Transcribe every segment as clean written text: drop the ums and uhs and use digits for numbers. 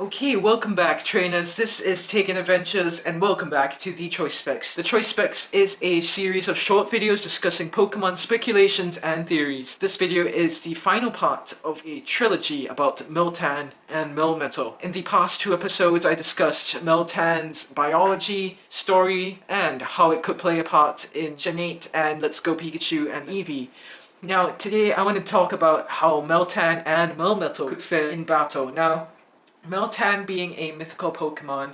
Okay, welcome back trainers, this is TaeganAdventures and welcome back to The Choice Specs. The Choice Specs is a series of short videos discussing Pokemon speculations and theories. This video is the final part of a trilogy about Meltan and Melmetal. In the past two episodes I discussed Meltan's biology, story, and how it could play a part in Gen 8 and Let's Go Pikachu and Eevee. Now today I want to talk about how Meltan and Melmetal could fare in battle. Now, Meltan being a mythical Pokemon,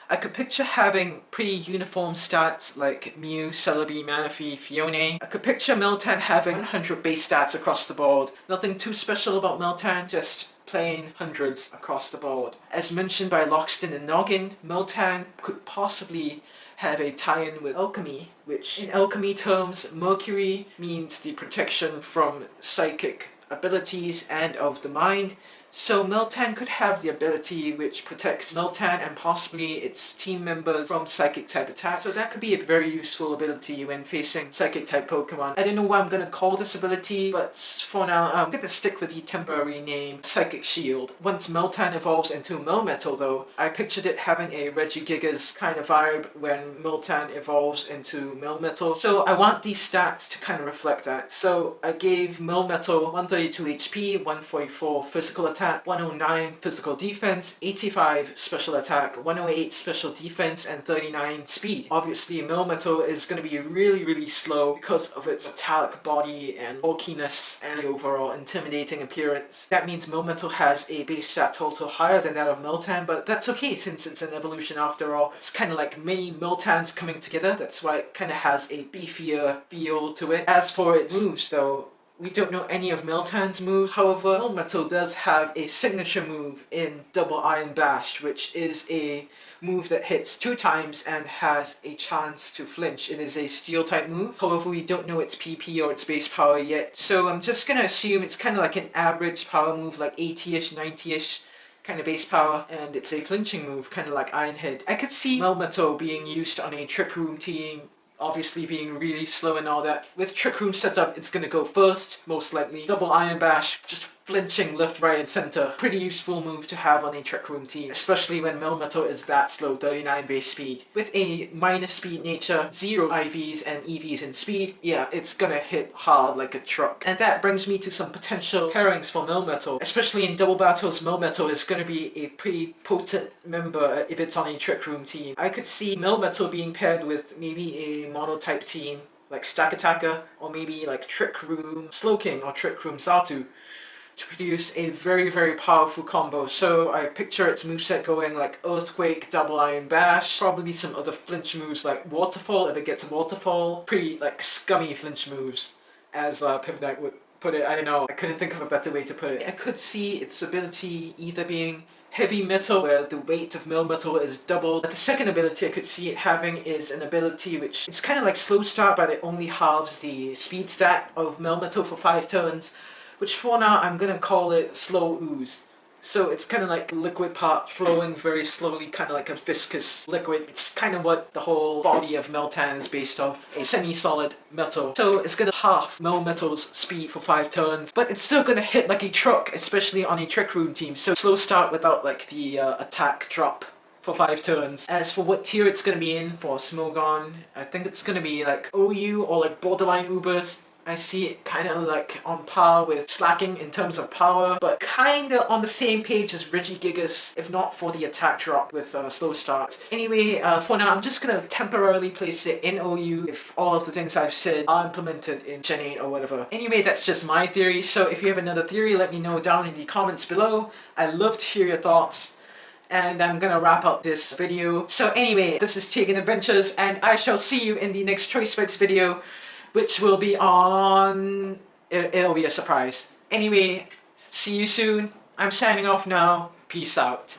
I could picture having pretty uniform stats like Mew, Celebi, Manaphy, Fione. I could picture Meltan having 100 base stats across the board. Nothing too special about Meltan, just plain hundreds across the board. As mentioned by Loxton and Noggin, Meltan could possibly have a tie-in with alchemy, which in alchemy terms, Mercury means the protection from psychic abilities and of the mind. So Meltan could have the ability which protects Meltan and possibly its team members from psychic type attacks. So that could be a very useful ability when facing psychic type Pokemon. I don't know what I'm going to call this ability, but for now I'm going to stick with the temporary name Psychic Shield. Once Meltan evolves into Melmetal though, I pictured it having a Regigigas kind of vibe when Meltan evolves into Melmetal. So I want these stats to kind of reflect that. So I gave Melmetal 132 HP, 144 physical attack, 109 physical defense, 85 special attack, 108 special defense, and 39 speed. Obviously Melmetal is going to be really slow because of its metallic body and bulkiness and the overall intimidating appearance. That means Melmetal has a base stat total higher than that of Meltan, but that's okay since it's an evolution after all. It's kind of like many Meltans coming together, that's why it kind of has a beefier feel to it. As for its moves though, we don't know any of Meltan's moves, however, Melmetal does have a signature move in Double Iron Bash, which is a move that hits 2 times and has a chance to flinch. It is a steel type move, however we don't know its PP or its base power yet, so I'm just gonna assume it's kind of like an average power move, like 80-ish, 90-ish kind of base power, and it's a flinching move, kind of like Iron Head. I could see Melmetal being used on a Trick Room team, obviously being really slow and all that. With Trick Room setup, it's gonna go first, most likely. Double Iron Bash, just flinching left, right, and center. Pretty useful move to have on a Trick Room team, especially when Melmetal is that slow, 39 base speed. With a minus speed nature, 0 IVs and EVs in speed, yeah, it's gonna hit hard like a truck. And that brings me to some potential pairings for Melmetal. Especially in double battles, Melmetal is gonna be a pretty potent member if it's on a Trick Room team. I could see Melmetal being paired with maybe a mono type team like Stack Attacker, or maybe like Trick Room Slowking or Trick Room Xatu, to produce a very powerful combo. So I picture its moveset going like Earthquake, Double Iron Bash, probably some other flinch moves like Waterfall if it gets a Waterfall. Pretty like scummy flinch moves, as Pimp would put it. I don't know, I couldn't think of a better way to put it. I could see its ability either being Heavy Metal, where the weight of Melmetal is doubled. But the second ability I could see it having is an ability which, it's kind of like Slow Start, but it only halves the speed stat of Melmetal for 5 turns, which for now I'm gonna call it Slow Ooze. So it's kind of like liquid part flowing very slowly, kind of like a viscous liquid. It's kind of what the whole body of Meltan is based off, a semi-solid metal. So it's gonna half Melmetal's speed for 5 turns, but it's still gonna hit like a truck, especially on a Trick Room team. So slow start without like the attack drop for 5 turns. As for what tier it's gonna be in for Smogon, I think it's gonna be like OU or like borderline Ubers. I see it kind of like on par with Slacking in terms of power, but kind of on the same page as Regigigas, if not for the attack drop with Slow Start. Anyway, for now I'm just going to temporarily place it in OU if all of the things I've said are implemented in Gen 8 or whatever. Anyway, that's just my theory, so if you have another theory, let me know down in the comments below. I'd love to hear your thoughts. And I'm gonna wrap up this video. So anyway, this is TaeganAdventures, and I shall see you in the next Choice Specs video, which will be on... it'll be a surprise. Anyway, see you soon. I'm signing off now. Peace out.